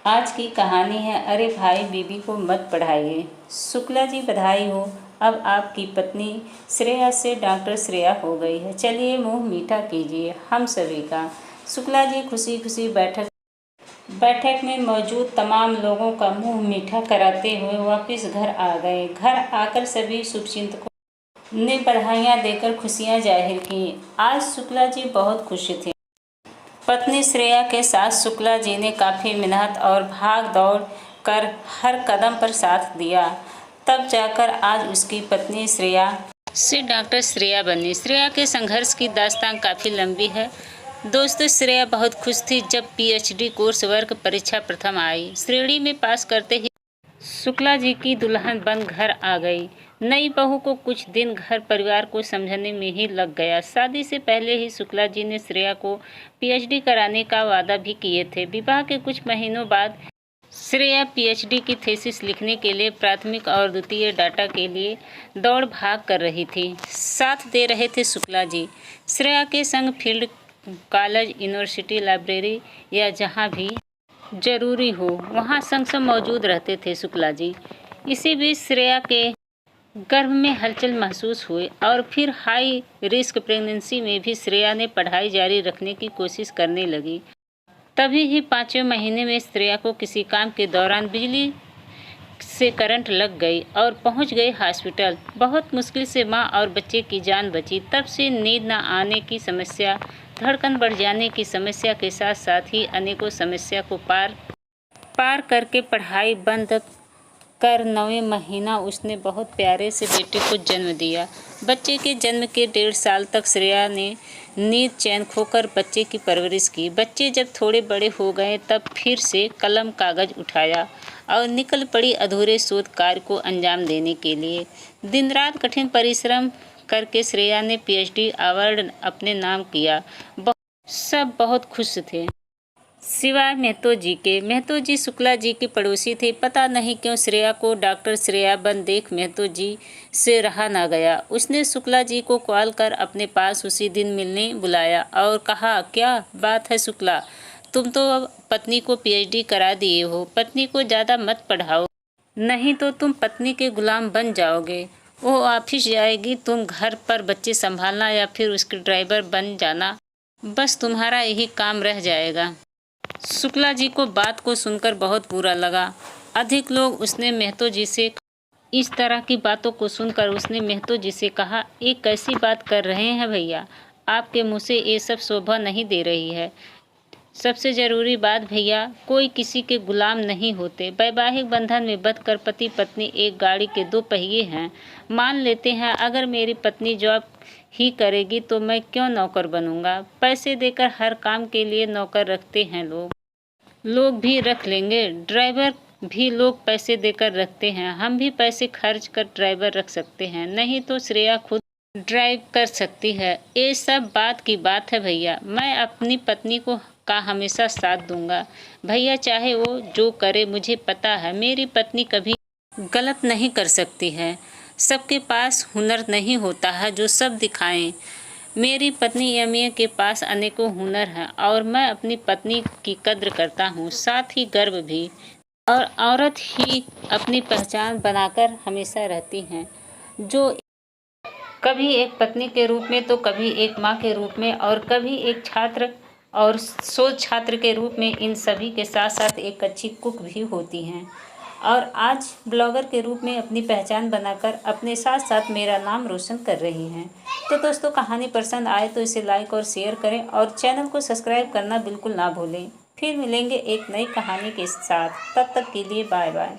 आज की कहानी है अरे भाई बीबी को मत पढ़ाइए। शुक्ला जी बधाई हो, अब आपकी पत्नी श्रेया से डॉक्टर श्रेया हो गई है। चलिए मुंह मीठा कीजिए हम सभी का। शुक्ला जी खुशी खुशी बैठक में मौजूद तमाम लोगों का मुंह मीठा कराते हुए वापस घर आ गए। घर आकर सभी शुभचिंतकों ने बधाइयाँ देकर खुशियाँ जाहिर की। आज शुक्ला जी बहुत खुश थे। पत्नी श्रेया के साथ शुक्ला जी ने काफ़ी मेहनत और भाग दौड़ कर हर कदम पर साथ दिया। तब जाकर आज उसकी पत्नी श्रेया से डॉक्टर श्रेया बनी। श्रेया के संघर्ष की दास्तान काफ़ी लंबी है। दोस्तों, श्रेया बहुत खुश थी जब पीएचडी कोर्स वर्क परीक्षा प्रथम आई। श्रेणी में पास करते ही शुक्ला जी की दुल्हन बन घर आ गई। नई बहू को कुछ दिन घर परिवार को समझने में ही लग गया। शादी से पहले ही शुक्ला जी ने श्रेया को पीएचडी कराने का वादा भी किए थे। विवाह के कुछ महीनों बाद श्रेया पीएचडी की थीसिस लिखने के लिए प्राथमिक और द्वितीय डाटा के लिए दौड़ भाग कर रही थी। साथ दे रहे थे शुक्ला जी। श्रेया के संग फील्ड, कॉलेज, यूनिवर्सिटी, लाइब्रेरी या जहाँ भी जरूरी हो वहाँ संग सब मौजूद रहते थे शुक्ला जी। इसी बीच श्रेया के गर्भ में हलचल महसूस हुई और फिर हाई रिस्क प्रेगनेंसी में भी श्रेया ने पढ़ाई जारी रखने की कोशिश करने लगी। तभी ही 5वें महीने में श्रेया को किसी काम के दौरान बिजली से करंट लग गई और पहुंच गई हॉस्पिटल। बहुत मुश्किल से मां और बच्चे की जान बची। तब से नींद न आने की समस्या, धड़कन बढ़ जाने की समस्या के साथ साथ ही अनेकों समस्या को पार करके पढ़ाई बंद कर 9वें महीना उसने बहुत प्यारे से बेटे को जन्म दिया। बच्चे के जन्म के 1.5 साल तक श्रेया ने नींद चैन खोकर बच्चे की परवरिश की। बच्चे जब थोड़े बड़े हो गए तब फिर से कलम कागज उठाया और निकल पड़ी अधूरे शोध कार्य को अंजाम देने के लिए। दिन रात कठिन परिश्रम करके श्रेया ने पीएचडी अवार्ड अपने नाम किया। सब बहुत खुश थे सिवाय महतो जी के। महतो जी शुक्ला जी के पड़ोसी थे। पता नहीं क्यों श्रेया को डॉक्टर श्रेया बन देख महतो जी से रहा ना गया। उसने शुक्ला जी को कॉल कर अपने पास उसी दिन मिलने बुलाया और कहा, क्या बात है शुक्ला, तुम तो अब पत्नी को पीएचडी करा दिए हो। पत्नी को ज़्यादा मत पढ़ाओ, नहीं तो तुम पत्नी के गुलाम बन जाओगे। वो ऑफिस जाएगी, तुम घर पर बच्चे संभालना या फिर उसके ड्राइवर बन जाना, बस तुम्हारा यही काम रह जाएगा। शुक्ला जी को बात को सुनकर बहुत बुरा लगा। अधिक लोग उसने महतो जी से इस तरह की बातों को सुनकर उसने महतो जी से कहा, ये कैसी बात कर रहे हैं भैया, आपके मुँह से ये सब शोभा नहीं दे रही है। सबसे ज़रूरी बात भैया, कोई किसी के गुलाम नहीं होते। वैवाहिक बंधन में बंधकर पति पत्नी एक गाड़ी के 2 पहिए हैं। मान लेते हैं अगर मेरी पत्नी जॉब ही करेगी तो मैं क्यों नौकर बनूंगा। पैसे देकर हर काम के लिए नौकर रखते हैं लोग भी रख लेंगे। ड्राइवर भी लोग पैसे देकर रखते हैं। हम भी पैसे खर्च कर ड्राइवर रख सकते हैं, नहीं तो श्रेया खुद ड्राइव कर सकती है। ये सब बात की बात है भैया। मैं अपनी पत्नी का हमेशा साथ दूंगा भैया, चाहे वो जो करे। मुझे पता है मेरी पत्नी कभी गलत नहीं कर सकती है। सबके पास हुनर नहीं होता है जो सब दिखाएं। मेरी पत्नी एमए के पास अनेकों हुनर हैं और मैं अपनी पत्नी की कद्र करता हूँ, साथ ही गर्व भी। और औरत ही अपनी पहचान बनाकर हमेशा रहती हैं, जो कभी एक पत्नी के रूप में तो कभी एक माँ के रूप में और कभी एक छात्र और शोध छात्र के रूप में। इन सभी के साथ साथ एक अच्छी कुक भी होती हैं और आज ब्लॉगर के रूप में अपनी पहचान बनाकर अपने साथ साथ मेरा नाम रोशन कर रही हैं। तो दोस्तों, कहानी पसंद आए तो इसे लाइक और शेयर करें और चैनल को सब्सक्राइब करना बिल्कुल ना भूलें। फिर मिलेंगे एक नई कहानी के साथ, तब तक के लिए बाय बाय।